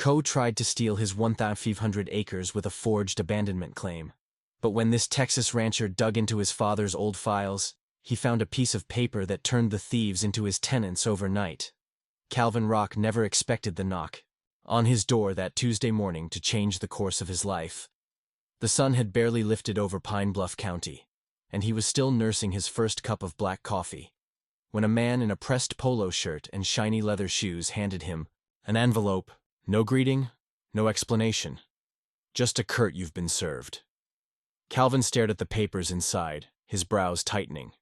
Co tried to steal his 1,500 acres with a forged abandonment claim. But when this Texas rancher dug into his father's old files, he found a piece of paper that turned the thieves into his tenants overnight. Calvin Rock never expected the knock on his door that Tuesday morning to change the course of his life. The sun had barely lifted over Pine Bluff County, and he was still nursing his first cup of black coffee, when a man in a pressed polo shirt and shiny leather shoes handed him an envelope. No greeting, no explanation. Just a curt "you've been served." Calvin stared at the papers inside, his brows tightening.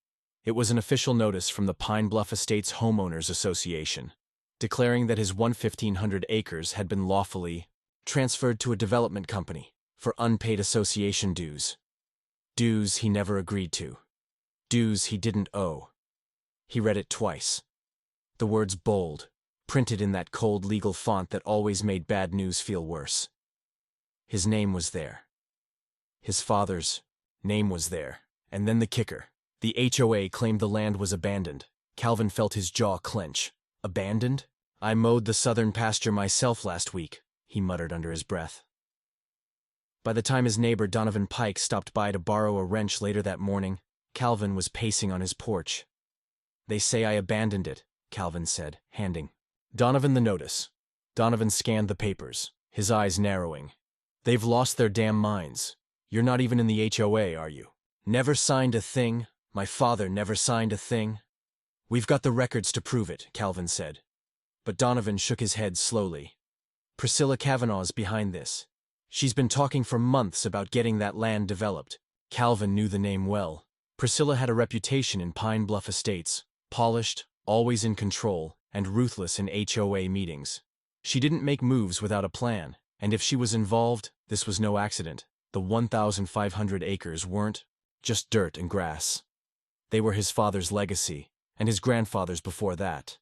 It was an official notice from the Pine Bluff Estates Homeowners Association, declaring that his 1,500 acres had been lawfully transferred to a development company for unpaid association dues. Dues he never agreed to. Dues he didn't owe. He read it twice. The words bold, printed in that cold legal font that always made bad news feel worse. His name was there. His father's name was there. And then the kicker. The HOA claimed the land was abandoned. Calvin felt his jaw clench. Abandoned? "I mowed the southern pasture myself last week," he muttered under his breath. By the time his neighbor Donovan Pike stopped by to borrow a wrench later that morning, Calvin was pacing on his porch. "They say I abandoned it," Calvin said, handing Donovan the notice. Donovan scanned the papers, his eyes narrowing. "They've lost their damn minds. You're not even in the HOA, are you? Never signed a thing? My father never signed a thing?" "We've got the records to prove it," Calvin said. But Donovan shook his head slowly. "Priscilla Kavanaugh's behind this. She's been talking for months about getting that land developed." Calvin knew the name well. Priscilla had a reputation in Pine Bluff Estates, polished, always in control, and ruthless in HOA meetings. She didn't make moves without a plan, and if she was involved, this was no accident. The 1,500 acres weren't just dirt and grass. They were his father's legacy, and his grandfather's before that.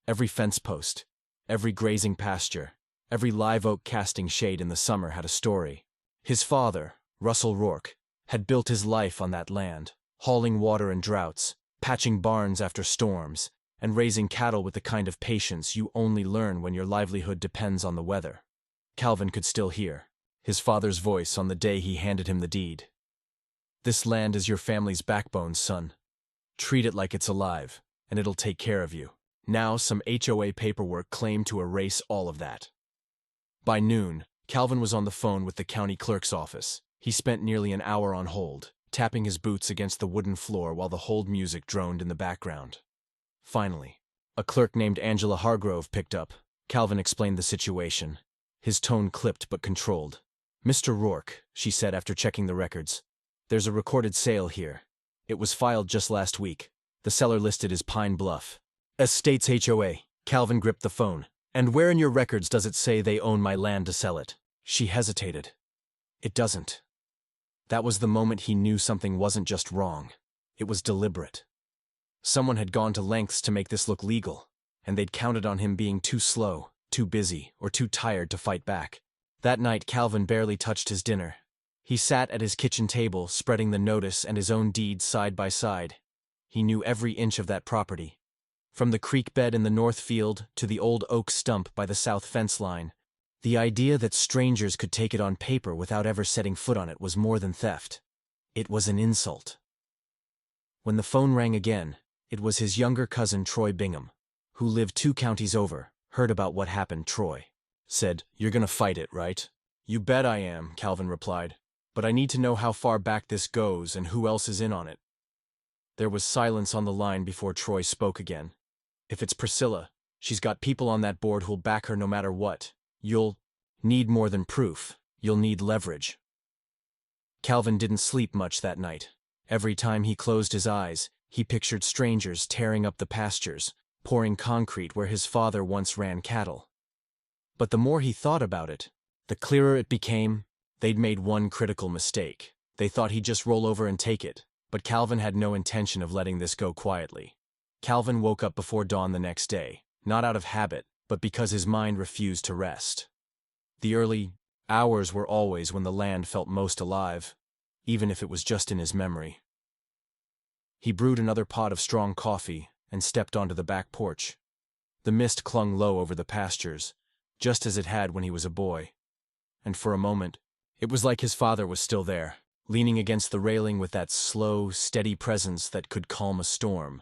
Every fence post, every grazing pasture, every live oak casting shade in the summer had a story. His father, Russell Rourke, had built his life on that land, hauling water in droughts, patching barns after storms, and raising cattle with the kind of patience you only learn when your livelihood depends on the weather. Calvin could still hear his father's voice on the day he handed him the deed. "This land is your family's backbone, son. Treat it like it's alive, and it'll take care of you." Now some HOA paperwork claimed to erase all of that. By noon, Calvin was on the phone with the county clerk's office. He spent nearly an hour on hold, tapping his boots against the wooden floor while the hold music droned in the background. Finally, a clerk named Angela Hargrove picked up. Calvin explained the situation, his tone clipped but controlled. "Mr. Rourke," she said after checking the records, "there's a recorded sale here. It was filed just last week. The seller listed is Pine Bluff Estates HOA." Calvin gripped the phone. "And where in your records does it say they own my land to sell it?" She hesitated. "It doesn't." That was the moment he knew something wasn't just wrong. It was deliberate. Someone had gone to lengths to make this look legal, and they'd counted on him being too slow, too busy, or too tired to fight back. That night, Calvin barely touched his dinner. He sat at his kitchen table, spreading the notice and his own deed side by side. He knew every inch of that property. From the creek bed in the north field to the old oak stump by the south fence line. The idea that strangers could take it on paper without ever setting foot on it was more than theft. It was an insult. When the phone rang again, it was his younger cousin Troy Bingham, who lived 2 counties over, heard about what happened. Troy said, "You're gonna fight it, right?" "You bet I am," Calvin replied. "But I need to know how far back this goes and who else is in on it." There was silence on the line before Troy spoke again. "If it's Priscilla, she's got people on that board who'll back her no matter what. You'll need more than proof. You'll need leverage." Calvin didn't sleep much that night. Every time he closed his eyes, he pictured strangers tearing up the pastures, pouring concrete where his father once ran cattle. But the more he thought about it, the clearer it became. They'd made one critical mistake. They thought he'd just roll over and take it, but Calvin had no intention of letting this go quietly. Calvin woke up before dawn the next day, not out of habit, but because his mind refused to rest. The early hours were always when the land felt most alive, even if it was just in his memory. He brewed another pot of strong coffee and stepped onto the back porch. The mist clung low over the pastures, just as it had when he was a boy. And for a moment, it was like his father was still there, leaning against the railing with that slow, steady presence that could calm a storm.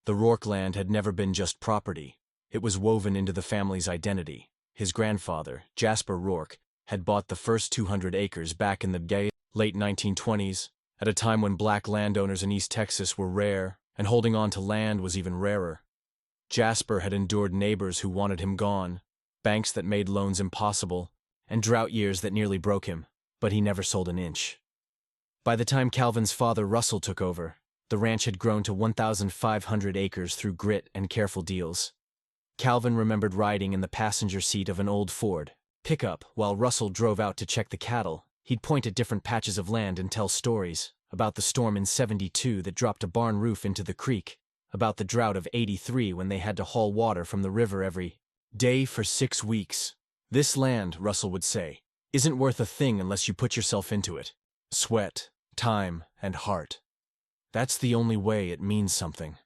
The Rourke land had never been just property. It was woven into the family's identity. His grandfather, Jasper Rourke, had bought the first 200 acres back in the late 1920s, at a time when black landowners in East Texas were rare, and holding on to land was even rarer. Jasper had endured neighbors who wanted him gone, banks that made loans impossible, and drought years that nearly broke him, but he never sold an inch. By the time Calvin's father Russell took over, the ranch had grown to 1,500 acres through grit and careful deals. Calvin remembered riding in the passenger seat of an old Ford pickup while Russell drove out to check the cattle. He'd point at different patches of land and tell stories about the storm in '72 that dropped a barn roof into the creek, about the drought of '83 when they had to haul water from the river every day for 6 weeks. This land, Russell would say, isn't worth a thing unless you put yourself into it. Sweat, time, and heart. That's the only way it means something.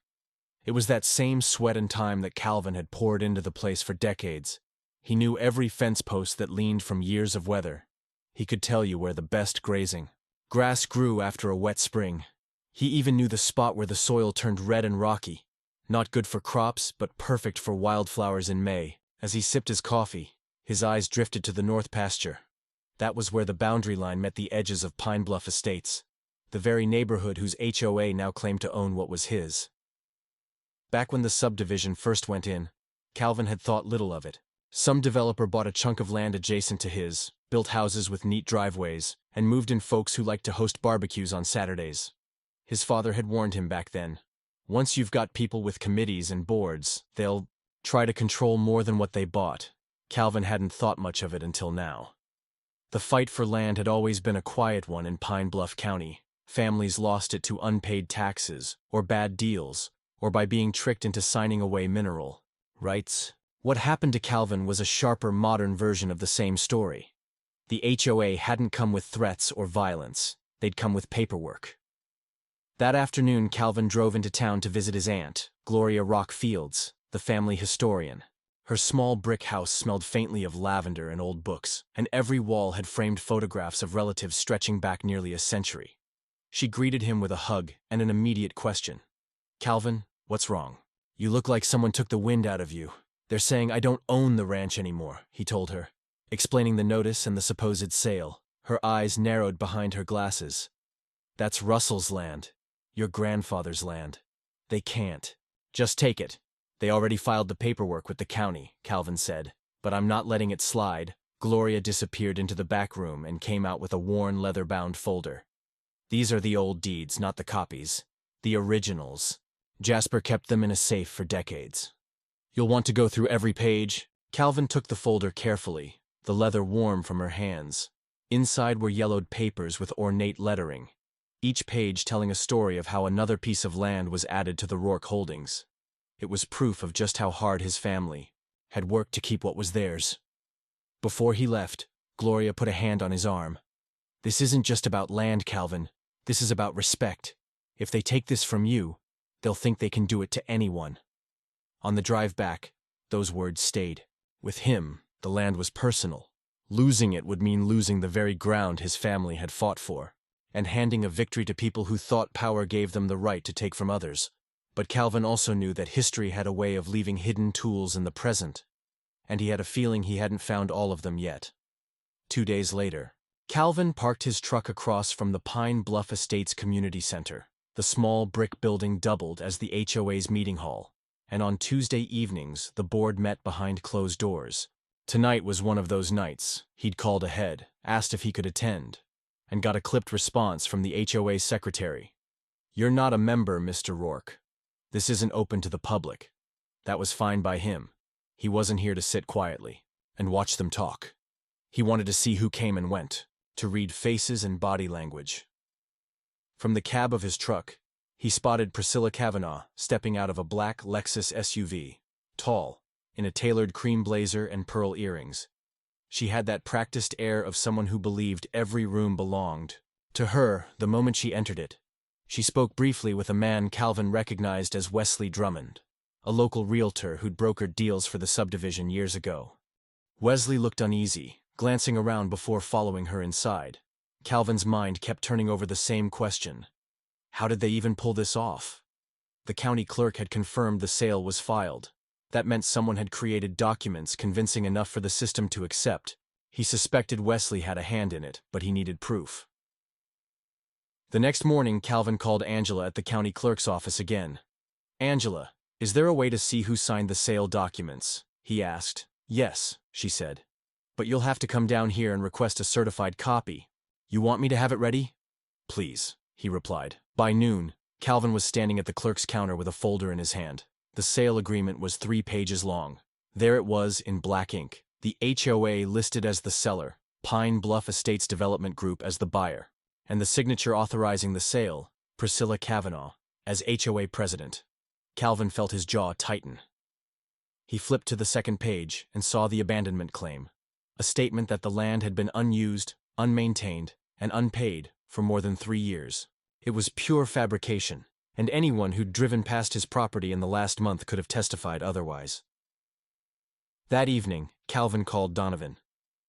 It was that same sweat and time that Calvin had poured into the place for decades. He knew every fence post that leaned from years of weather. He could tell you where the best grazing grass grew after a wet spring. He even knew the spot where the soil turned red and rocky, not good for crops but perfect for wildflowers in May. As he sipped his coffee, his eyes drifted to the north pasture. That was where the boundary line met the edges of Pine Bluff Estates, the very neighborhood whose HOA now claimed to own what was his. Back when the subdivision first went in, Calvin had thought little of it. Some developer bought a chunk of land adjacent to his, built houses with neat driveways, and moved in folks who liked to host barbecues on Saturdays. His father had warned him back then. Once you've got people with committees and boards, they'll try to control more than what they bought. Calvin hadn't thought much of it until now. The fight for land had always been a quiet one in Pine Bluff County. Families lost it to unpaid taxes, or bad deals, or by being tricked into signing away mineral rights. What happened to Calvin was a sharper modern version of the same story. The HOA hadn't come with threats or violence. They'd come with paperwork. That afternoon, Calvin drove into town to visit his aunt, Gloria Rock Fields, the family historian. Her small brick house smelled faintly of lavender and old books, and every wall had framed photographs of relatives stretching back nearly a century. She greeted him with a hug and an immediate question. "Calvin, what's wrong? You look like someone took the wind out of you. They're saying I don't own the ranch anymore," he told her, explaining the notice and the supposed sale. Her eyes narrowed behind her glasses. "That's Russell's land. Your grandfather's land. They can't. Just take it. They already filed the paperwork with the county," Calvin said. "But I'm not letting it slide." Gloria disappeared into the back room and came out with a worn leather-bound folder. "These are the old deeds, not the copies. The originals. Jasper kept them in a safe for decades. You'll want to go through every page." Calvin took the folder carefully, the leather warm from her hands. Inside were yellowed papers with ornate lettering, each page telling a story of how another piece of land was added to the Rourke holdings. It was proof of just how hard his family had worked to keep what was theirs. Before he left, Gloria put a hand on his arm. "This isn't just about land, Calvin. This is about respect. If they take this from you, they'll think they can do it to anyone." On the drive back, those words stayed. With him, the land was personal. Losing it would mean losing the very ground his family had fought for, and handing a victory to people who thought power gave them the right to take from others. But Calvin also knew that history had a way of leaving hidden tools in the present, and he had a feeling he hadn't found all of them yet. 2 days later, Calvin parked his truck across from the Pine Bluff Estates Community Center. The small brick building doubled as the HOA's meeting hall, and on Tuesday evenings the board met behind closed doors. Tonight was one of those nights. He'd called ahead, asked if he could attend, and got a clipped response from the HOA secretary. "You're not a member, Mr. Rourke. This isn't open to the public." That was fine by him. He wasn't here to sit quietly and watch them talk. He wanted to see who came and went, to read faces and body language. From the cab of his truck, he spotted Priscilla Kavanaugh stepping out of a black Lexus SUV, tall, in a tailored cream blazer and pearl earrings. She had that practiced air of someone who believed every room belonged to her the moment she entered it. She spoke briefly with a man Calvin recognized as Wesley Drummond, a local realtor who'd brokered deals for the subdivision years ago. Wesley looked uneasy, glancing around before following her inside. Calvin's mind kept turning over the same question. How did they even pull this off? The county clerk had confirmed the sale was filed. That meant someone had created documents convincing enough for the system to accept. He suspected Wesley had a hand in it, but he needed proof. The next morning, Calvin called Angela at the county clerk's office again. "Angela, is there a way to see who signed the sale documents?" he asked. "Yes," she said. "But you'll have to come down here and request a certified copy. You want me to have it ready?" "Please," he replied. By noon, Calvin was standing at the clerk's counter with a folder in his hand. The sale agreement was 3 pages long. There it was in black ink. The HOA listed as the seller, Pine Bluff Estates Development Group as the buyer, and the signature authorizing the sale, Priscilla Kavanaugh, as HOA president. Calvin felt his jaw tighten. He flipped to the second page and saw the abandonment claim, a statement that the land had been unused, unmaintained, and unpaid for more than 3 years. It was pure fabrication, and anyone who'd driven past his property in the last month could have testified otherwise. That evening, Calvin called Donovan.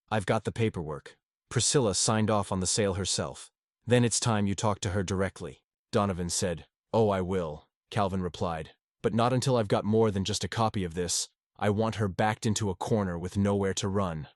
"I've got the paperwork. Priscilla signed off on the sale herself. Then it's time you talk to her directly," Donovan said. "Oh, I will," Calvin replied. "But not until I've got more than just a copy of this. I want her backed into a corner with nowhere to run."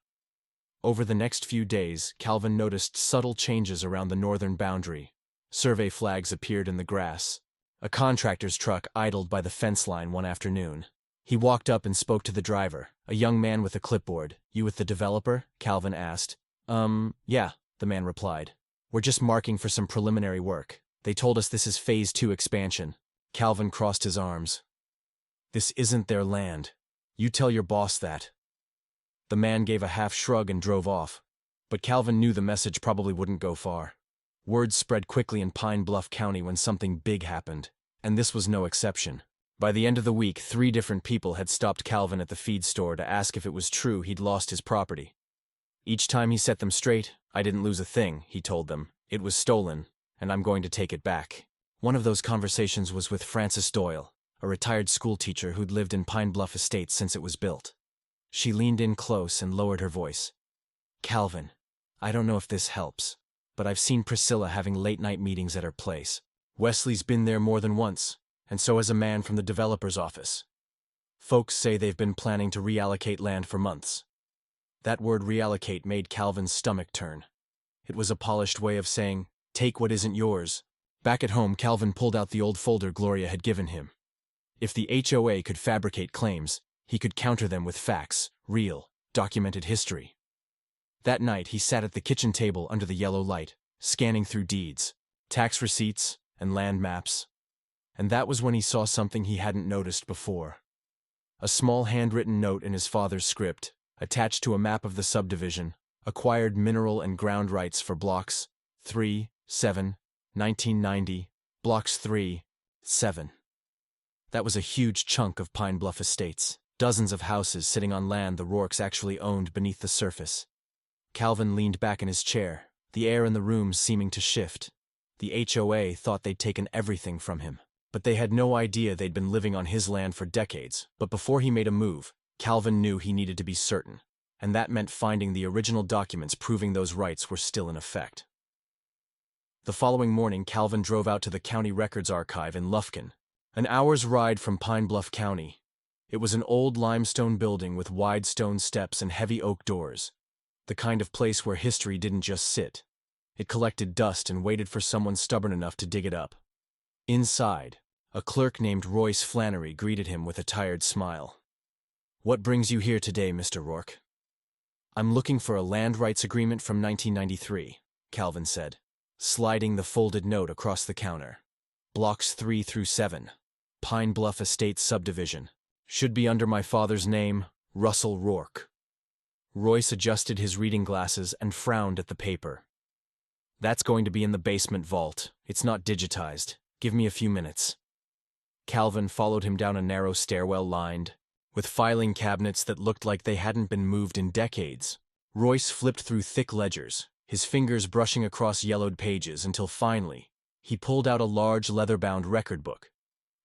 Over the next few days, Calvin noticed subtle changes around the northern boundary. Survey flags appeared in the grass. A contractor's truck idled by the fence line one afternoon. He walked up and spoke to the driver, a young man with a clipboard. "You with the developer?" Calvin asked. Yeah," the man replied. "We're just marking for some preliminary work. They told us this is Phase 2 expansion." Calvin crossed his arms. "This isn't their land. You tell your boss that." The man gave a half shrug and drove off. But Calvin knew the message probably wouldn't go far. Word spread quickly in Pine Bluff County when something big happened, and this was no exception. By the end of the week, 3 different people had stopped Calvin at the feed store to ask if it was true he'd lost his property. Each time he set them straight, "I didn't lose a thing," he told them. "It was stolen, and I'm going to take it back." One of those conversations was with Frances Doyle, a retired schoolteacher who'd lived in Pine Bluff Estates since it was built. She leaned in close and lowered her voice. "Calvin, I don't know if this helps, but I've seen Priscilla having late-night meetings at her place. Wesley's been there more than once, and so has a man from the developer's office. Folks say they've been planning to reallocate land for months." That word reallocate made Calvin's stomach turn. It was a polished way of saying, "Take what isn't yours." Back at home, Calvin pulled out the old folder Gloria had given him. If the HOA could fabricate claims, he could counter them with facts, real, documented history. That night, he sat at the kitchen table under the yellow light, scanning through deeds, tax receipts, and land maps. And that was when he saw something he hadn't noticed before. A small handwritten note in his father's script, attached to a map of the subdivision, acquired mineral and ground rights for blocks 3, 7, 1990, blocks 3, 7. That was a huge chunk of Pine Bluff Estates, dozens of houses sitting on land the Rourkes actually owned beneath the surface. Calvin leaned back in his chair, the air in the room seeming to shift. The HOA thought they'd taken everything from him, but they had no idea they'd been living on his land for decades. But before he made a move, Calvin knew he needed to be certain, and that meant finding the original documents proving those rights were still in effect. The following morning, Calvin drove out to the county records archive in Lufkin, an hour's ride from Pine Bluff County. It was an old limestone building with wide stone steps and heavy oak doors, the kind of place where history didn't just sit. It collected dust and waited for someone stubborn enough to dig it up. Inside, a clerk named Royce Flannery greeted him with a tired smile. "What brings you here today, Mr. Rourke?" "I'm looking for a land rights agreement from 1993, Calvin said, sliding the folded note across the counter. "Blocks 3 through 7, Pine Bluff Estates subdivision. Should be under my father's name, Russell Rourke." Royce adjusted his reading glasses and frowned at the paper. "That's going to be in the basement vault. It's not digitized. Give me a few minutes." Calvin followed him down a narrow stairwell lined with filing cabinets that looked like they hadn't been moved in decades. Royce flipped through thick ledgers, his fingers brushing across yellowed pages until finally, he pulled out a large leather-bound record book.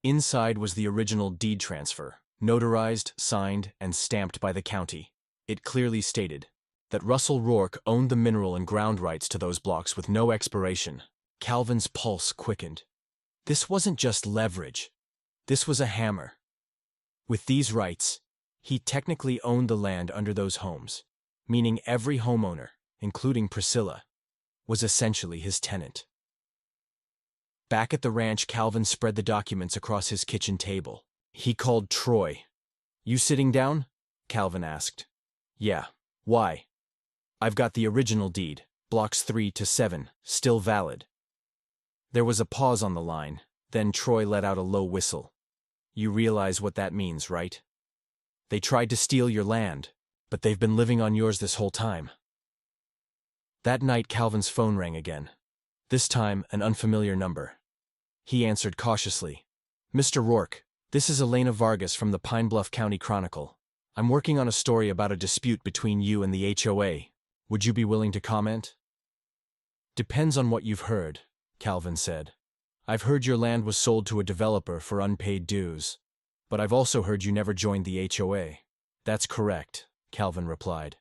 Inside was the original deed transfer, notarized, signed, and stamped by the county. It clearly stated that Russell Rourke owned the mineral and ground rights to those blocks with no expiration. Calvin's pulse quickened. This wasn't just leverage. This was a hammer. With these rights, he technically owned the land under those homes, meaning every homeowner, including Priscilla, was essentially his tenant. Back at the ranch, Calvin spread the documents across his kitchen table. He called Troy. "You sitting down?" Calvin asked. "Yeah. Why?" "I've got the original deed, blocks 3 to 7, still valid." There was a pause on the line, then Troy let out a low whistle. "You realize what that means, right? They tried to steal your land, but they've been living on yours this whole time." That night, Calvin's phone rang again. This time, an unfamiliar number. He answered cautiously. "Mr. Rourke, this is Elena Vargas from the Pine Bluff County Chronicle. I'm working on a story about a dispute between you and the HOA. Would you be willing to comment?" "Depends on what you've heard," Calvin said. "I've heard your land was sold to a developer for unpaid dues, but I've also heard you never joined the HOA." "That's correct," Calvin replied.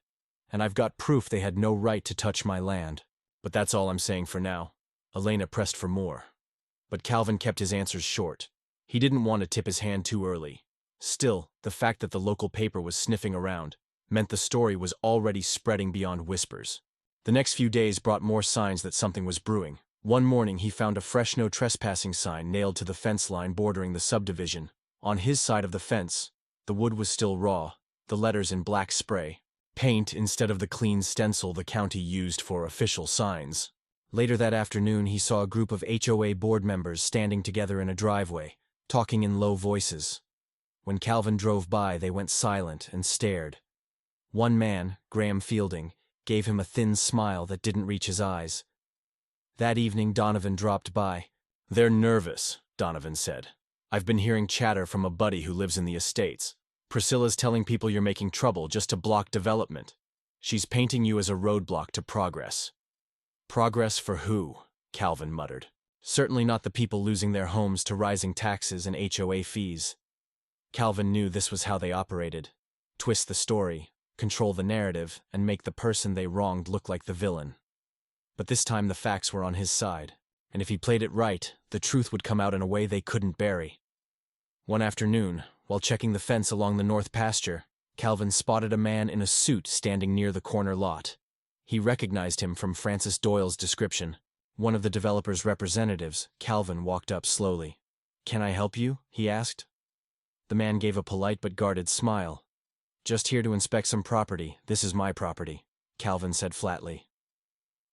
"And I've got proof they had no right to touch my land. But that's all I'm saying for now." Elena pressed for more. But Calvin kept his answers short. He didn't want to tip his hand too early. Still, the fact that the local paper was sniffing around meant the story was already spreading beyond whispers. The next few days brought more signs that something was brewing. One morning he found a fresh no trespassing sign nailed to the fence line bordering the subdivision. On his side of the fence, the wood was still raw, the letters in black spray, paint instead of the clean stencil the county used for official signs. Later that afternoon, he saw a group of HOA board members standing together in a driveway, talking in low voices. When Calvin drove by, they went silent and stared. One man, Graham Fielding, gave him a thin smile that didn't reach his eyes. That evening, Donovan dropped by. "They're nervous," Donovan said. "I've been hearing chatter from a buddy who lives in the estates. Priscilla's telling people you're making trouble just to block development. She's painting you as a roadblock to progress." "Progress for who?" Calvin muttered. "Certainly not the people losing their homes to rising taxes and HOA fees." Calvin knew this was how they operated. Twist the story, control the narrative, and make the person they wronged look like the villain. But this time the facts were on his side, and if he played it right, the truth would come out in a way they couldn't bury. One afternoon, while checking the fence along the north pasture, Calvin spotted a man in a suit standing near the corner lot. He recognized him from Francis Doyle's description. One of the developer's representatives. Calvin walked up slowly. "Can I help you?" he asked. The man gave a polite but guarded smile. "Just here to inspect some property. This is my property," Calvin said flatly.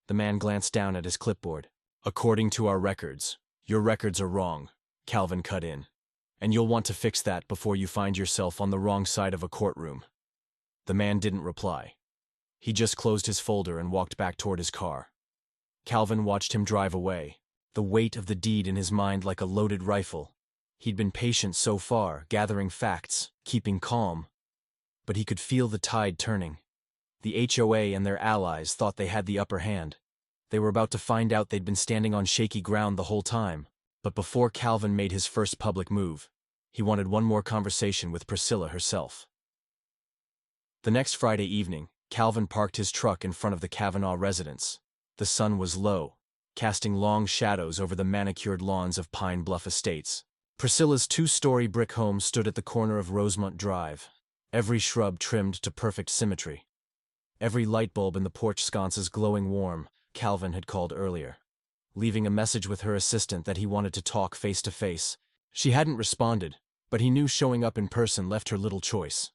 The man glanced down at his clipboard. "According to our records, your records are wrong," Calvin cut in. "And you'll want to fix that before you find yourself on the wrong side of a courtroom." The man didn't reply. He just closed his folder and walked back toward his car. Calvin watched him drive away, the weight of the deed in his mind like a loaded rifle. He'd been patient so far, gathering facts, keeping calm. But he could feel the tide turning. The HOA and their allies thought they had the upper hand. They were about to find out they'd been standing on shaky ground the whole time. But before Calvin made his first public move, he wanted one more conversation with Priscilla herself. The next Friday evening, Calvin parked his truck in front of the Kavanaugh residence. The sun was low, casting long shadows over the manicured lawns of Pine Bluff Estates. Priscilla's two-story brick home stood at the corner of Rosemont Drive, every shrub trimmed to perfect symmetry. Every light bulb in the porch sconces glowing warm, Calvin had called earlier, leaving a message with her assistant that he wanted to talk face-to-face. She hadn't responded, but he knew showing up in person left her little choice.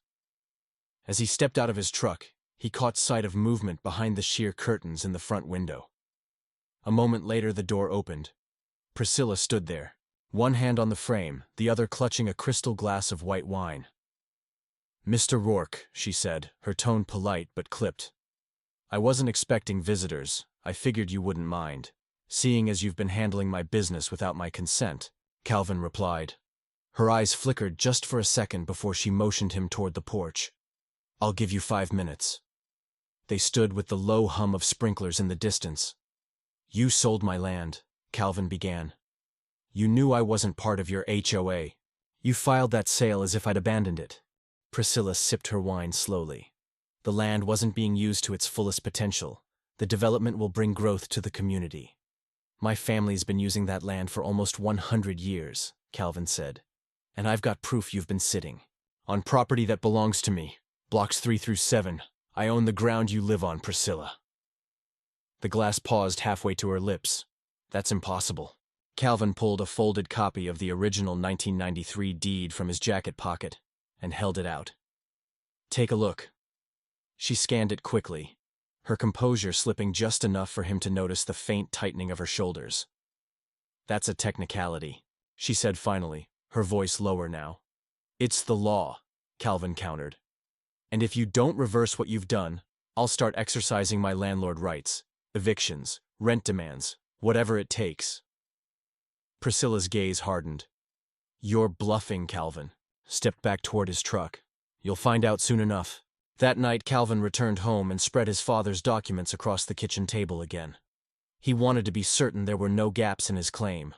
As he stepped out of his truck, he caught sight of movement behind the sheer curtains in the front window. A moment later, the door opened. Priscilla stood there, one hand on the frame, the other clutching a crystal glass of white wine. "Mr. Rourke," she said, her tone polite but clipped. "I wasn't expecting visitors. I figured you wouldn't mind, seeing as you've been handling my business without my consent," Calvin replied. Her eyes flickered just for a second before she motioned him toward the porch. "I'll give you 5 minutes." They stood with the low hum of sprinklers in the distance. "You sold my land," Calvin began. "You knew I wasn't part of your HOA. You filed that sale as if I'd abandoned it." Priscilla sipped her wine slowly. The land wasn't being used to its fullest potential. The development will bring growth to the community. My family's been using that land for almost 100 years, Calvin said. And I've got proof you've been sitting on property that belongs to me. Blocks 3 through 7. I own the ground you live on, Priscilla. The glass paused halfway to her lips. That's impossible. Calvin pulled a folded copy of the original 1993 deed from his jacket pocket and held it out. Take a look. She scanned it quickly, her composure slipping just enough for him to notice the faint tightening of her shoulders. That's a technicality, she said finally, her voice lower now. It's the law, Calvin countered. And if you don't reverse what you've done, I'll start exercising my landlord rights, evictions, rent demands, whatever it takes. Priscilla's gaze hardened. You're bluffing, Calvin. Stepped back toward his truck. You'll find out soon enough. That night, Calvin returned home and spread his father's documents across the kitchen table again. He wanted to be certain there were no gaps in his claim.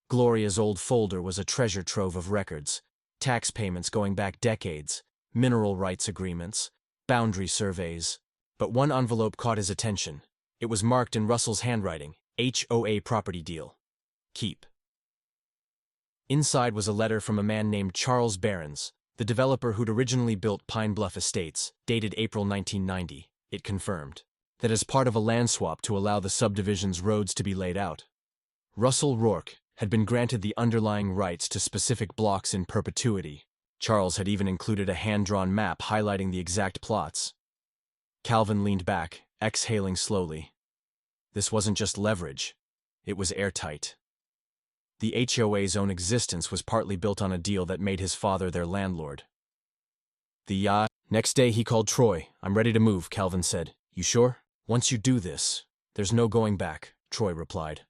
Gloria's old folder was a treasure trove of records, tax payments going back decades, mineral rights agreements, boundary surveys. But one envelope caught his attention. It was marked in Russell's handwriting, HOA property deal. Keep. Inside was a letter from a man named Charles Behrens, the developer who'd originally built Pine Bluff Estates, dated April 1990. It confirmed that as part of a land swap to allow the subdivision's roads to be laid out, Russell Rourke had been granted the underlying rights to specific blocks in perpetuity. Charles had even included a hand-drawn map highlighting the exact plots. Calvin leaned back, exhaling slowly. This wasn't just leverage. It was airtight. The HOA's own existence was partly built on a deal that made his father their landlord. Next day he called Troy. I'm ready to move, Calvin said. You sure? Once you do this, there's no going back, Troy replied.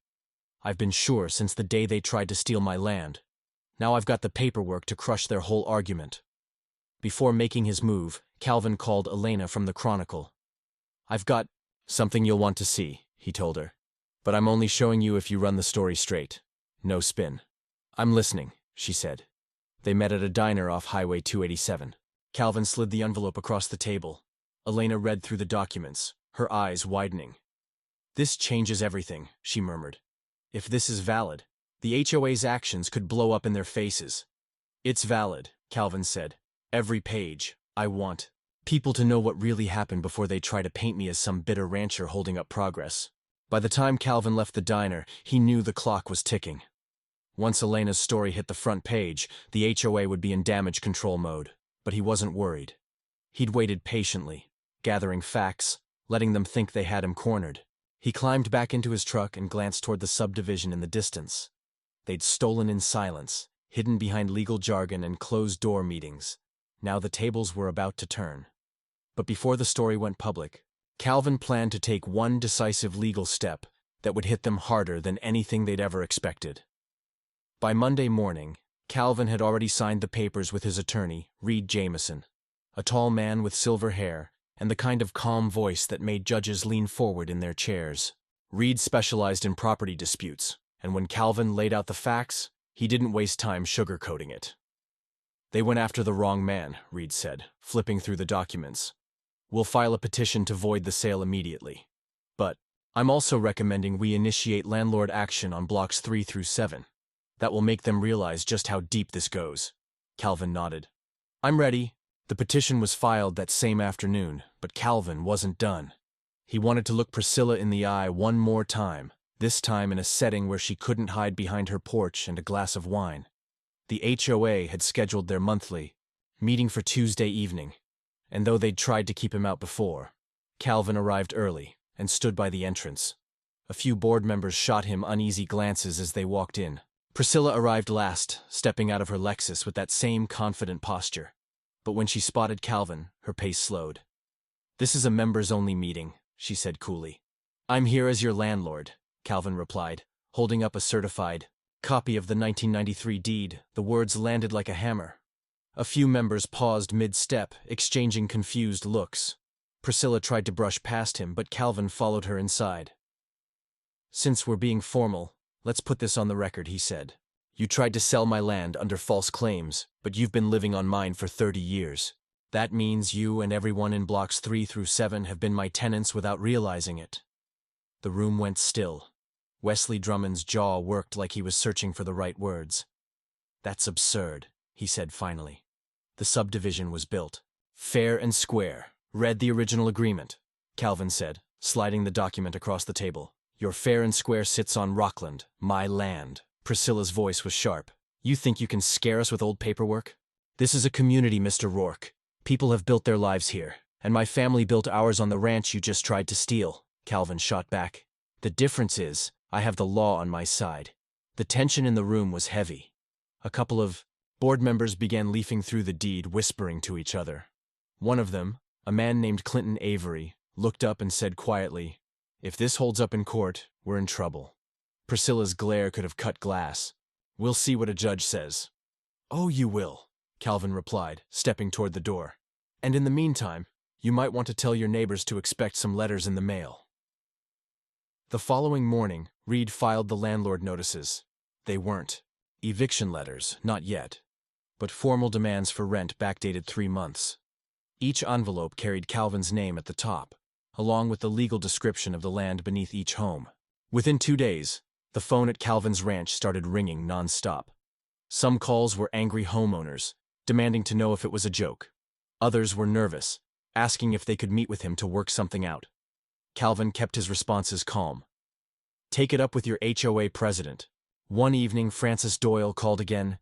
I've been sure since the day they tried to steal my land. Now I've got the paperwork to crush their whole argument. Before making his move, Calvin called Elena from the Chronicle. I've got something you'll want to see, he told her. But I'm only showing you if you run the story straight. No spin. I'm listening, she said. They met at a diner off Highway 287. Calvin slid the envelope across the table. Elena read through the documents, her eyes widening. This changes everything, she murmured. If this is valid, the HOA's actions could blow up in their faces. It's valid, Calvin said. Every page. I want people to know what really happened before they try to paint me as some bitter rancher holding up progress. By the time Calvin left the diner, he knew the clock was ticking. Once Elena's story hit the front page, the HOA would be in damage control mode. But he wasn't worried. He'd waited patiently, gathering facts, letting them think they had him cornered. He climbed back into his truck and glanced toward the subdivision in the distance. They'd stolen in silence, hidden behind legal jargon and closed-door meetings. Now the tables were about to turn. But before the story went public, Calvin planned to take one decisive legal step that would hit them harder than anything they'd ever expected. By Monday morning, Calvin had already signed the papers with his attorney, Reed Jameson, a tall man with silver hair and the kind of calm voice that made judges lean forward in their chairs. Reed specialized in property disputes, and when Calvin laid out the facts, he didn't waste time sugarcoating it. They went after the wrong man, Reed said, flipping through the documents. We'll file a petition to void the sale immediately. But I'm also recommending we initiate landlord action on blocks 3 through 7. That will make them realize just how deep this goes. Calvin nodded. I'm ready. The petition was filed that same afternoon, but Calvin wasn't done. He wanted to look Priscilla in the eye one more time, this time in a setting where she couldn't hide behind her porch and a glass of wine. The HOA had scheduled their monthly meeting for Tuesday evening, and though they'd tried to keep him out before, Calvin arrived early and stood by the entrance. A few board members shot him uneasy glances as they walked in. Priscilla arrived last, stepping out of her Lexus with that same confident posture. But when she spotted Calvin, her pace slowed. This is a members-only meeting, she said coolly. I'm here as your landlord, Calvin replied, holding up a certified copy of the 1993 deed. The words landed like a hammer. A few members paused mid-step, exchanging confused looks. Priscilla tried to brush past him, but Calvin followed her inside. Since we're being formal, let's put this on the record, he said. You tried to sell my land under false claims, but you've been living on mine for 30 years. That means you and everyone in blocks 3 through 7 have been my tenants without realizing it. The room went still. Wesley Drummond's jaw worked like he was searching for the right words. That's absurd, he said finally. The subdivision was built. Fair and square. Read the original agreement, Calvin said, sliding the document across the table. Your fair and square sits on Rockland, my land. Priscilla's voice was sharp. You think you can scare us with old paperwork? This is a community, Mr. Rourke. People have built their lives here, and my family built ours on the ranch you just tried to steal, Calvin shot back. The difference is, I have the law on my side. The tension in the room was heavy. A couple of board members began leafing through the deed, whispering to each other. One of them, a man named Clinton Avery, looked up and said quietly, "If this holds up in court, we're in trouble." Priscilla's glare could have cut glass. "We'll see what a judge says." "Oh, you will," Calvin replied, stepping toward the door. "And in the meantime, you might want to tell your neighbors to expect some letters in the mail." The following morning, Reed filed the landlord notices. They weren't eviction letters, not yet, but formal demands for rent backdated 3 months. Each envelope carried Calvin's name at the top, along with the legal description of the land beneath each home. Within 2 days, the phone at Calvin's ranch started ringing nonstop. Some calls were angry homeowners, demanding to know if it was a joke. Others were nervous, asking if they could meet with him to work something out. Calvin kept his responses calm. "Take it up with your HOA president." One evening, Frances Doyle called again.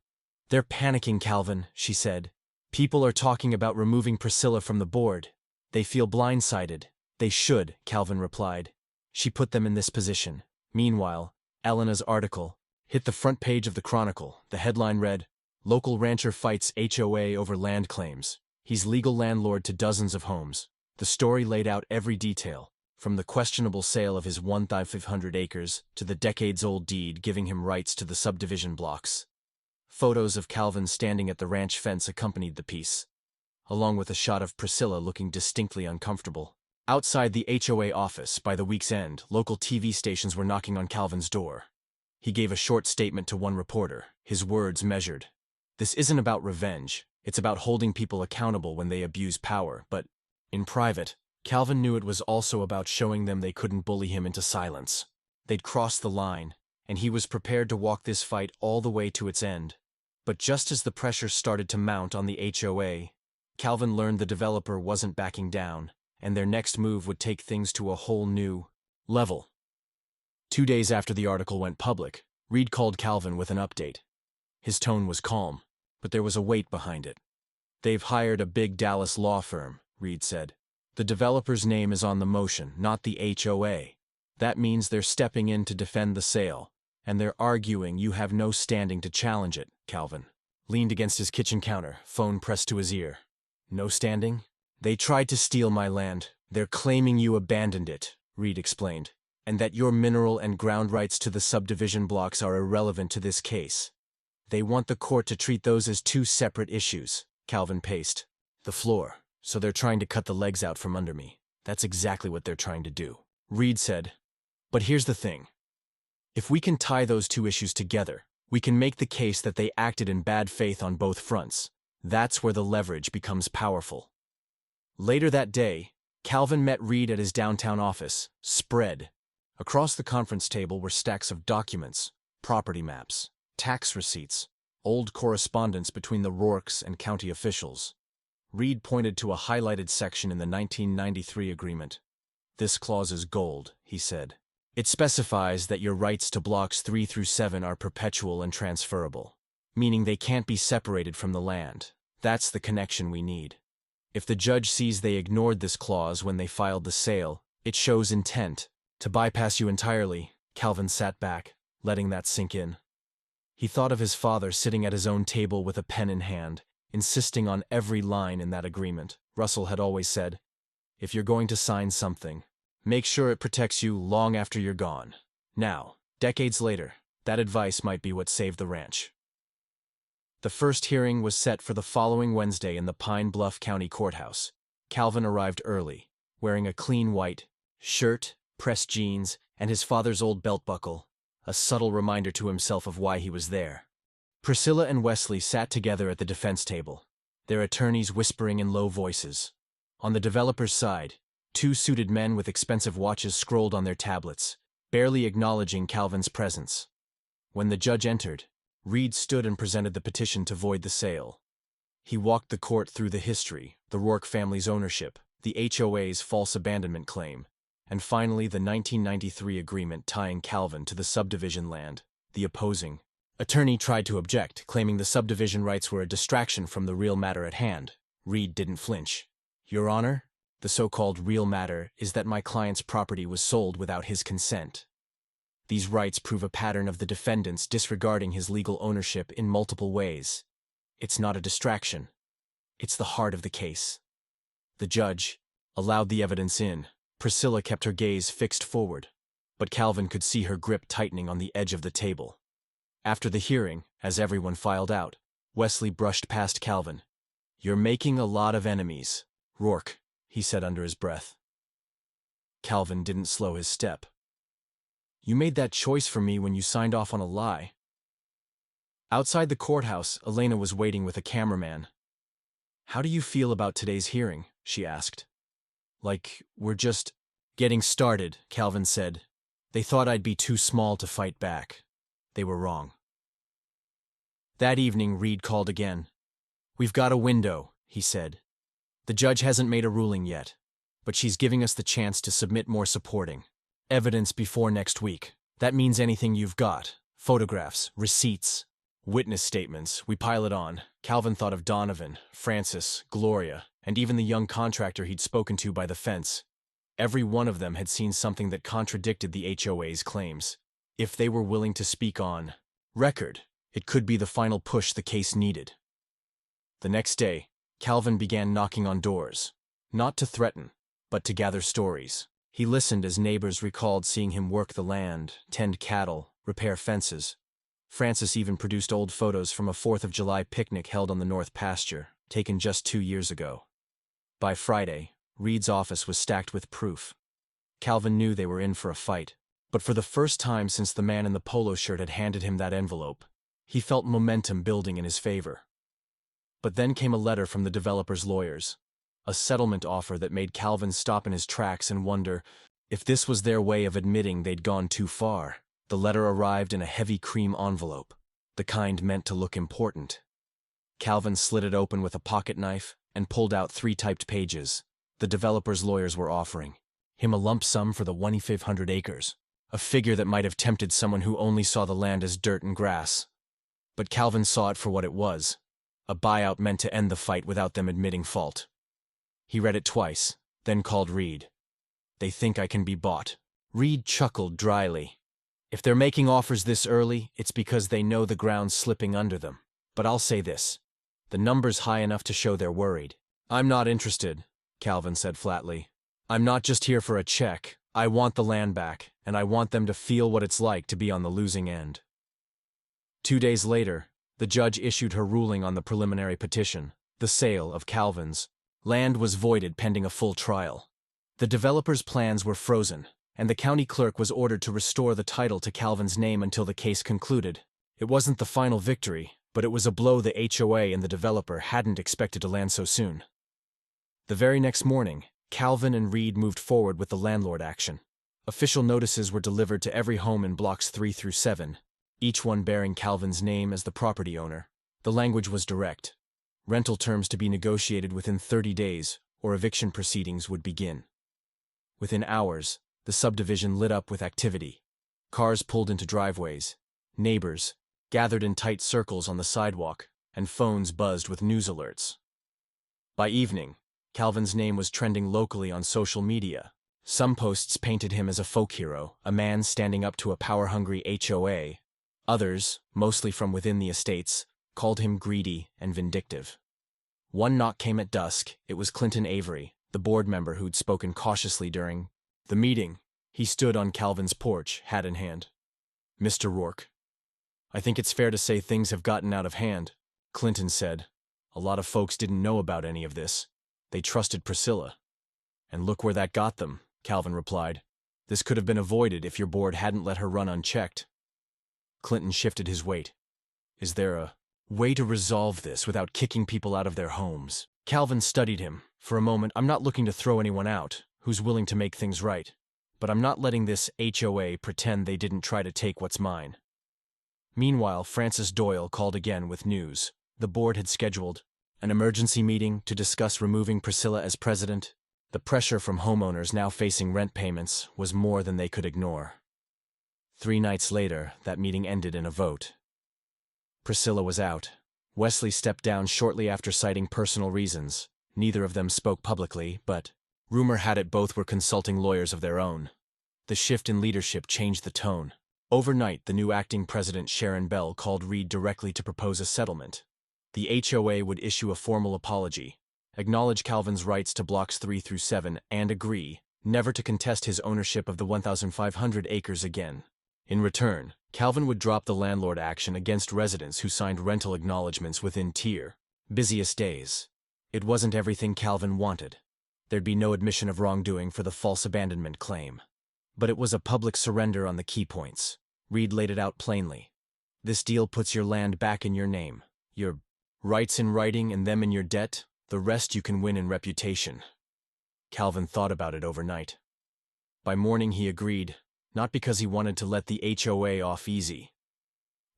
"They're panicking, Calvin," she said. "People are talking about removing Priscilla from the board. They feel blindsided." "They should," Calvin replied. "She put them in this position." Meanwhile, Elena's article hit the front page of the Chronicle. The headline read, "Local rancher fights HOA over land claims. He's legal landlord to dozens of homes." The story laid out every detail, from the questionable sale of his 1,500 acres to the decades-old deed giving him rights to the subdivision blocks. Photos of Calvin standing at the ranch fence accompanied the piece, along with a shot of Priscilla looking distinctly uncomfortable. Outside the HOA office, by the week's end, local TV stations were knocking on Calvin's door. He gave a short statement to one reporter, his words measured. "This isn't about revenge. It's about holding people accountable when they abuse power, but in private, Calvin knew it was also about showing them they couldn't bully him into silence. They'd crossed the line, and he was prepared to walk this fight all the way to its end. But just as the pressure started to mount on the HOA, Calvin learned the developer wasn't backing down, and their next move would take things to a whole new level. 2 days after the article went public, Reed called Calvin with an update. His tone was calm, but there was a weight behind it. "They've hired a big Dallas law firm," Reed said. "The developer's name is on the motion, not the HOA. That means they're stepping in to defend the sale, and they're arguing you have no standing to challenge it." Calvin leaned against his kitchen counter, phone pressed to his ear. "No standing? They tried to steal my land. They're claiming you abandoned it," Reed explained, "and that your mineral and ground rights to the subdivision blocks are irrelevant to this case. They want the court to treat those as 2 separate issues." Calvin paced the floor. "So they're trying to cut the legs out from under me. That's exactly what they're trying to do." Reed said, "But here's the thing. If we can tie those 2 issues together, we can make the case that they acted in bad faith on both fronts. That's where the leverage becomes powerful." Later that day, Calvin met Reed at his downtown office, spread. Across the conference table were stacks of documents, property maps, tax receipts, old correspondence between the Rourkes and county officials. Reed pointed to a highlighted section in the 1993 agreement. "This clause is gold," he said. "It specifies that your rights to blocks 3 through 7 are perpetual and transferable, meaning they can't be separated from the land. That's the connection we need. If the judge sees they ignored this clause when they filed the sale, it shows intent to bypass you entirely." Calvin sat back, letting that sink in. He thought of his father sitting at his own table with a pen in hand, insisting on every line in that agreement. Russell had always said, "If you're going to sign something, make sure it protects you long after you're gone." Now, decades later, that advice might be what saved the ranch. The first hearing was set for the following Wednesday in the Pine Bluff County Courthouse. Calvin arrived early, wearing a clean white shirt, pressed jeans, and his father's old belt buckle, a subtle reminder to himself of why he was there. Priscilla and Wesley sat together at the defense table. their attorneys whispering in low voices. On the developer's side, two suited men with expensive watches scrolled on their tablets, barely acknowledging Calvin's presence. When the judge entered, Reed stood and presented the petition to void the sale. He walked the court through the history, the Rourke family's ownership, the HOA's false abandonment claim, and finally the 1993 agreement tying Calvin to the subdivision land. The opposing attorney tried to object, claiming the subdivision rights were a distraction from the real matter at hand. Reed didn't flinch. "Your Honor, the so-called real matter is that my client's property was sold without his consent. These rights prove a pattern of the defendants disregarding his legal ownership in multiple ways. It's not a distraction. It's the heart of the case." The judge allowed the evidence in. Priscilla kept her gaze fixed forward, but Calvin could see her grip tightening on the edge of the table. After the hearing, as everyone filed out, Wesley brushed past Calvin. "You're making a lot of enemies, Rourke," he said under his breath. Calvin didn't slow his step. "You made that choice for me when you signed off on a lie." Outside the courthouse, Elena was waiting with a cameraman. "How do you feel about today's hearing?" she asked. "Like, we're just getting started," Calvin said. "They thought I'd be too small to fight back. They were wrong." That evening, Reed called again. "We've got a window," he said. "The judge hasn't made a ruling yet, but she's giving us the chance to submit more supporting evidence before next week. That means anything you've got: photographs, receipts, witness statements. We pile it on." Calvin thought of Donovan, Francis, Gloria, and even the young contractor he'd spoken to by the fence. Every one of them had seen something that contradicted the HOA's claims. If they were willing to speak on record, it could be the final push the case needed. The next day, Calvin began knocking on doors, not to threaten, but to gather stories. He listened as neighbors recalled seeing him work the land, tend cattle, repair fences. Francis even produced old photos from a 4th of July picnic held on the North Pasture, taken just 2 years ago. By Friday, Reed's office was stacked with proof. Calvin knew they were in for a fight, but for the first time since the man in the polo shirt had handed him that envelope, he felt momentum building in his favor. But then came a letter from the developer's lawyers, a settlement offer that made Calvin stop in his tracks and wonder if this was their way of admitting they'd gone too far. The letter arrived in a heavy cream envelope, the kind meant to look important. Calvin slit it open with a pocket knife and pulled out 3 typed pages. The developer's lawyers were offering him a lump sum for the 2,500 acres, a figure that might have tempted someone who only saw the land as dirt and grass. But Calvin saw it for what it was, a buyout meant to end the fight without them admitting fault. He read it twice, then called Reed. "They think I can be bought." Reed chuckled dryly. "If they're making offers this early, it's because they know the ground's slipping under them. But I'll say this, the number's high enough to show they're worried." "I'm not interested," Calvin said flatly. "I'm not just here for a check. I want the land back, and I want them to feel what it's like to be on the losing end." 2 days later, the judge issued her ruling on the preliminary petition. The sale of Calvin's land was voided pending a full trial. The developer's plans were frozen, and the county clerk was ordered to restore the title to Calvin's name until the case concluded. It wasn't the final victory, but it was a blow the HOA and the developer hadn't expected to land so soon. The very next morning, Calvin and Reed moved forward with the landlord action. Official notices were delivered to every home in blocks 3 through 7, each one bearing Calvin's name as the property owner. The language was direct: rental terms to be negotiated within 30 days, or eviction proceedings would begin. Within hours, the subdivision lit up with activity. Cars pulled into driveways, neighbors gathered in tight circles on the sidewalk, and phones buzzed with news alerts. By evening, Calvin's name was trending locally on social media. Some posts painted him as a folk hero, a man standing up to a power-hungry HOA. Others, mostly from within the estates, called him greedy and vindictive. One knock came at dusk. It was Clinton Avery, the board member who'd spoken cautiously during the meeting. He stood on Calvin's porch, hat in hand. "Mr. Rourke, I think it's fair to say things have gotten out of hand," Clinton said. "A lot of folks didn't know about any of this. They trusted Priscilla. And look where that got them," Calvin replied. "This could have been avoided if your board hadn't let her run unchecked." Clinton shifted his weight. "Is there a way to resolve this without kicking people out of their homes. Calvin studied him. For a moment, I'm not looking to throw anyone out who's willing to make things right. But I'm not letting this HOA pretend they didn't try to take what's mine. Meanwhile, Francis Doyle called again with news. The board had scheduled an emergency meeting to discuss removing Priscilla as president. The pressure from homeowners now facing rent payments was more than they could ignore. 3 nights later, that meeting ended in a vote. Priscilla was out. Wesley stepped down shortly after citing personal reasons. Neither of them spoke publicly, but rumor had it both were consulting lawyers of their own. The shift in leadership changed the tone. Overnight, the new acting president Sharon Bell called Reed directly to propose a settlement. The HOA would issue a formal apology, acknowledge Calvin's rights to blocks 3 through 7, and agree never to contest his ownership of the 1,500 acres again. In return, Calvin would drop the landlord action against residents who signed rental acknowledgments within tier busiest days. It wasn't everything Calvin wanted. There'd be no admission of wrongdoing for the false abandonment claim. But it was a public surrender on the key points. Reed laid it out plainly. This deal puts your land back in your name, your rights in writing and them in your debt, the rest you can win in reputation. Calvin thought about it overnight. By morning he agreed, not because he wanted to let the HOA off easy,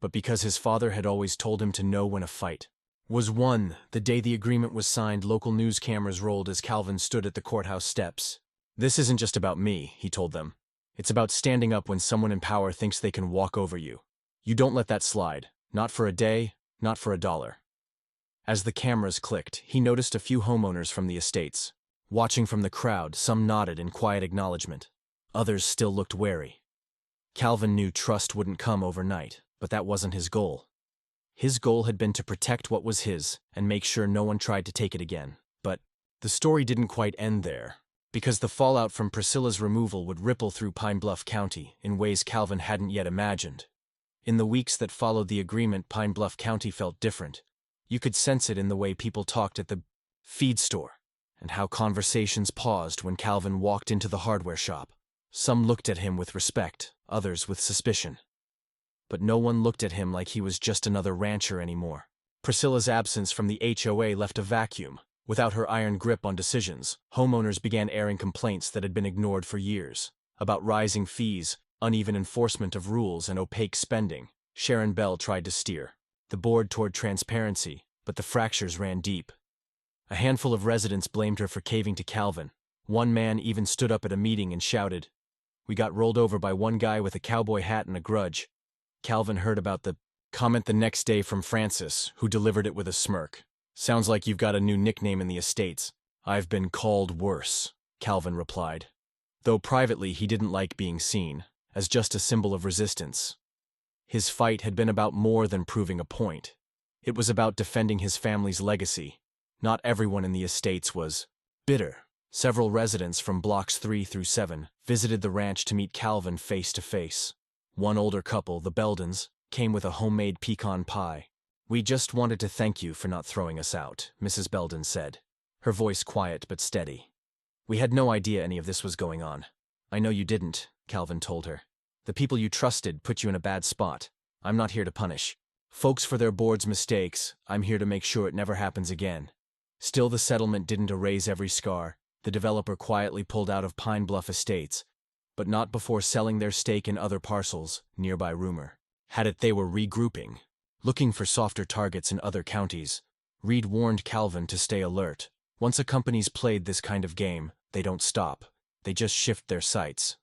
but because his father had always told him to know when a fight was won. The day the agreement was signed, local news cameras rolled as Calvin stood at the courthouse steps. "This isn't just about me," he told them. "It's about standing up when someone in power thinks they can walk over you. You don't let that slide. Not for a day, not for $1. As the cameras clicked, he noticed a few homeowners from the estates. Watching from the crowd, some nodded in quiet acknowledgement. Others still looked wary. Calvin knew trust wouldn't come overnight, but that wasn't his goal. His goal had been to protect what was his and make sure no one tried to take it again. But the story didn't quite end there, because the fallout from Priscilla's removal would ripple through Pine Bluff County in ways Calvin hadn't yet imagined. In the weeks that followed the agreement, Pine Bluff County felt different. You could sense it in the way people talked at the feed store, and how conversations paused when Calvin walked into the hardware shop. Some looked at him with respect, others with suspicion. But no one looked at him like he was just another rancher anymore. Priscilla's absence from the HOA left a vacuum. Without her iron grip on decisions, homeowners began airing complaints that had been ignored for years, about rising fees, uneven enforcement of rules, and opaque spending. Sharon Bell tried to steer the board toward transparency, but the fractures ran deep. A handful of residents blamed her for caving to Calvin. One man even stood up at a meeting and shouted, "We got rolled over by one guy with a cowboy hat and a grudge." Calvin heard about the comment the next day from Francis, who delivered it with a smirk. "Sounds like you've got a new nickname in the estates." "I've been called worse," Calvin replied. Though privately he didn't like being seen, as just a symbol of resistance. His fight had been about more than proving a point. It was about defending his family's legacy. Not everyone in the estates was bitter. Several residents from blocks 3 through 7 visited the ranch to meet Calvin face to face. One older couple, the Beldens, came with a homemade pecan pie. "We just wanted to thank you for not throwing us out," Mrs. Belden said, her voice quiet but steady. "We had no idea any of this was going on." "I know you didn't," Calvin told her. "The people you trusted put you in a bad spot. I'm not here to punish folks for their board's mistakes. I'm here to make sure it never happens again." Still, the settlement didn't erase every scar. The developer quietly pulled out of Pine Bluff Estates, but not before selling their stake in other parcels, nearby. Rumor had it they were regrouping, looking for softer targets in other counties. Reed warned Calvin to stay alert. Once a company's played this kind of game, they don't stop. They just shift their sights.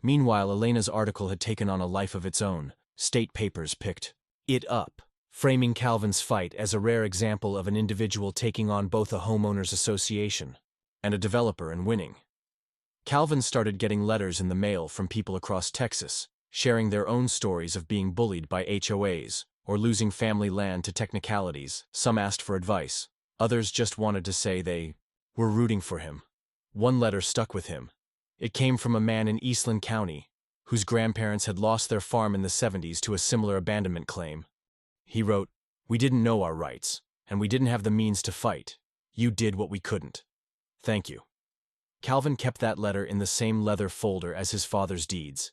Meanwhile, Elena's article had taken on a life of its own. State papers picked it up, framing Calvin's fight as a rare example of an individual taking on both a homeowners association and a developer and winning. Calvin started getting letters in the mail from people across Texas, sharing their own stories of being bullied by HOAs or losing family land to technicalities. Some asked for advice. Others just wanted to say they were rooting for him. One letter stuck with him. It came from a man in Eastland County, whose grandparents had lost their farm in the 70s to a similar abandonment claim. He wrote, "We didn't know our rights, and we didn't have the means to fight. You did what we couldn't. Thank you." Calvin kept that letter in the same leather folder as his father's deeds.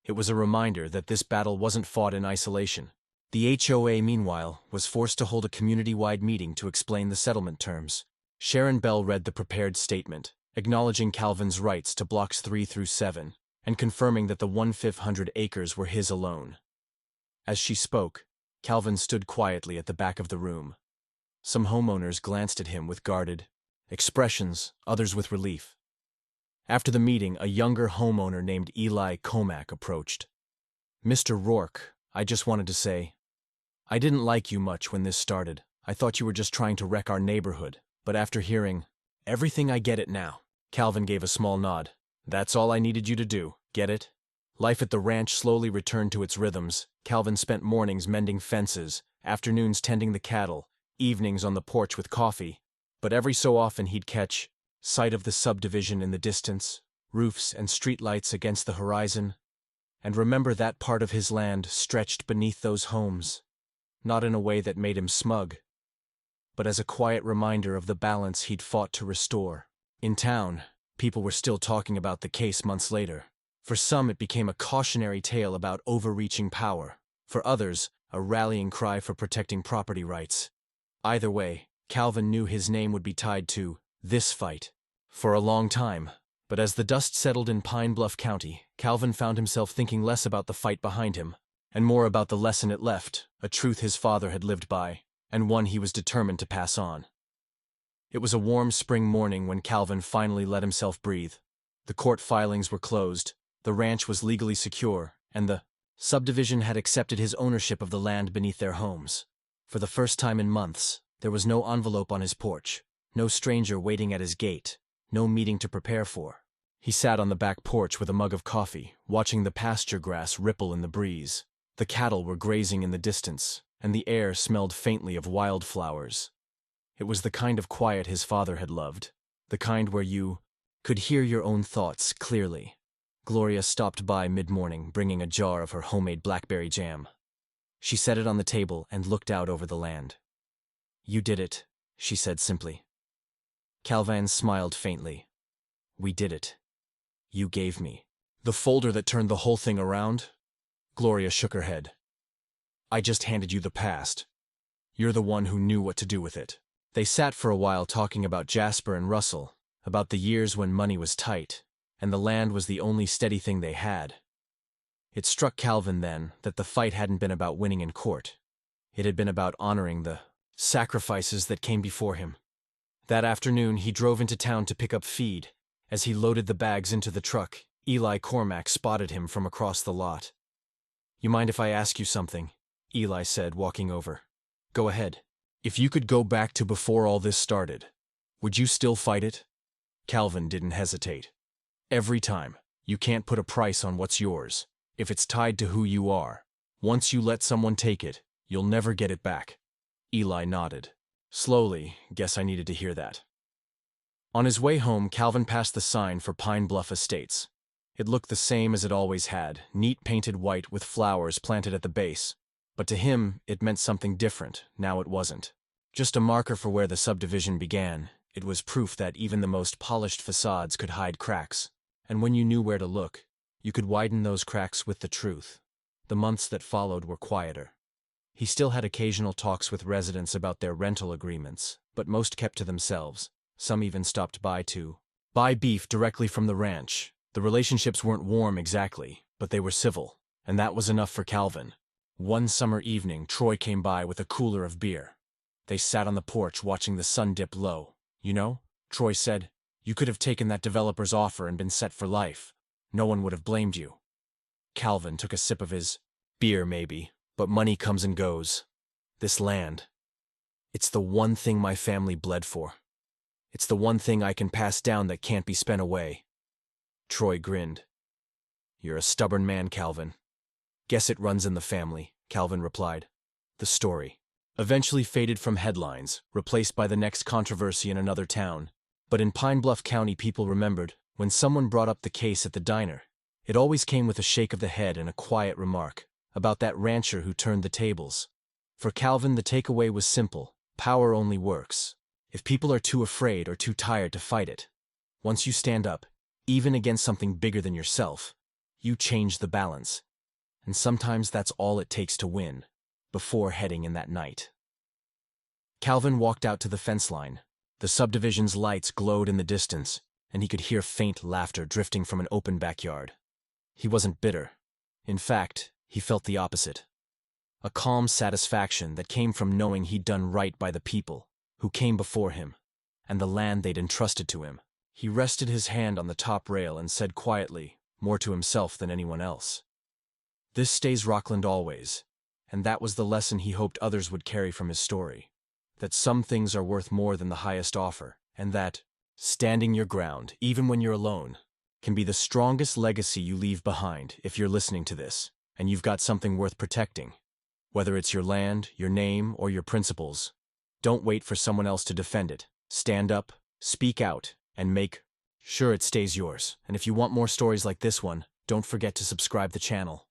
It was a reminder that this battle wasn't fought in isolation. The HOA, meanwhile, was forced to hold a community-wide meeting to explain the settlement terms. Sharon Bell read the prepared statement, acknowledging Calvin's rights to blocks 3 through 7, and confirming that the 1,500 acres were his alone. As she spoke, Calvin stood quietly at the back of the room. Some homeowners glanced at him with guarded expressions, others with relief. After the meeting, a younger homeowner named Eli Comack approached. "Mr. Rourke, I just wanted to say, I didn't like you much when this started. I thought you were just trying to wreck our neighborhood, but after hearing everything, I get it now." Calvin gave a small nod. "That's all I needed you to do, get it?" Life at the ranch slowly returned to its rhythms. Calvin spent mornings mending fences, afternoons tending the cattle, evenings on the porch with coffee. But every so often he'd catch sight of the subdivision in the distance, roofs and streetlights against the horizon, and remember that part of his land stretched beneath those homes, not in a way that made him smug, but as a quiet reminder of the balance he'd fought to restore. In town, people were still talking about the case months later. For some, it became a cautionary tale about overreaching power. For others, a rallying cry for protecting property rights. Either way, Calvin knew his name would be tied to this fight for a long time. But as the dust settled in Pine Bluff County, Calvin found himself thinking less about the fight behind him, and more about the lesson it left, a truth his father had lived by, and one he was determined to pass on. It was a warm spring morning when Calvin finally let himself breathe. The court filings were closed, the ranch was legally secure, and the subdivision had accepted his ownership of the land beneath their homes. For the first time in months, there was no envelope on his porch, no stranger waiting at his gate, no meeting to prepare for. He sat on the back porch with a mug of coffee, watching the pasture grass ripple in the breeze. The cattle were grazing in the distance, and the air smelled faintly of wildflowers. It was the kind of quiet his father had loved, the kind where you could hear your own thoughts clearly. Gloria stopped by mid-morning, bringing a jar of her homemade blackberry jam. She set it on the table and looked out over the land. "You did it," she said simply. Calvin smiled faintly. "We did it. You gave me the folder that turned the whole thing around." Gloria shook her head. "I just handed you the past. You're the one who knew what to do with it." They sat for a while talking about Jasper and Russell, about the years when money was tight, and the land was the only steady thing they had. It struck Calvin then that the fight hadn't been about winning in court. It had been about honoring the sacrifices that came before him. That afternoon, he drove into town to pick up feed. As he loaded the bags into the truck, Eli Cormack spotted him from across the lot. "You mind if I ask you something?" Eli said, walking over. "Go ahead." "If you could go back to before all this started, would you still fight it?" Calvin didn't hesitate. "Every time. You can't put a price on what's yours. If it's tied to who you are, once you let someone take it, you'll never get it back." Eli nodded. Slowly, "Guess I needed to hear that." On his way home, Calvin passed the sign for Pine Bluff Estates. It looked the same as it always had, neat painted white with flowers planted at the base. But to him, it meant something different. Now it wasn't just a marker for where the subdivision began. It was proof that even the most polished facades could hide cracks. And when you knew where to look, you could widen those cracks with the truth. The months that followed were quieter. He still had occasional talks with residents about their rental agreements, but most kept to themselves. Some even stopped by to buy beef directly from the ranch. The relationships weren't warm exactly, but they were civil, and that was enough for Calvin. One summer evening, Troy came by with a cooler of beer. They sat on the porch watching the sun dip low. "You know," Troy said, "you could have taken that developer's offer and been set for life. No one would have blamed you." Calvin took a sip of his beer, maybe. But money comes and goes. This land, it's the one thing my family bled for. It's the one thing I can pass down that can't be spent away. Troy grinned. "You're a stubborn man, Calvin." "Guess it runs in the family," Calvin replied. The story eventually faded from headlines, replaced by the next controversy in another town. But in Pine Bluff County, people remembered when someone brought up the case at the diner. It always came with a shake of the head and a quiet remark about that rancher who turned the tables. For Calvin, the takeaway was simple: power only works if people are too afraid or too tired to fight it. Once you stand up, even against something bigger than yourself, you change the balance. And sometimes that's all it takes to win. before heading in that night. Calvin walked out to the fence line. The subdivision's lights glowed in the distance, and he could hear faint laughter drifting from an open backyard. He wasn't bitter. In fact, he felt the opposite. A calm satisfaction that came from knowing he'd done right by the people who came before him, and the land they'd entrusted to him. He rested his hand on the top rail and said quietly, more to himself than anyone else, "This stays Rockland always," and that was the lesson he hoped others would carry from his story. That some things are worth more than the highest offer, and that standing your ground, even when you're alone, can be the strongest legacy you leave behind. If you're listening to this, and you've got something worth protecting, whether it's your land, your name, or your principles, don't wait for someone else to defend it. Stand up, speak out, and make sure it stays yours. And if you want more stories like this one, don't forget to subscribe to the channel.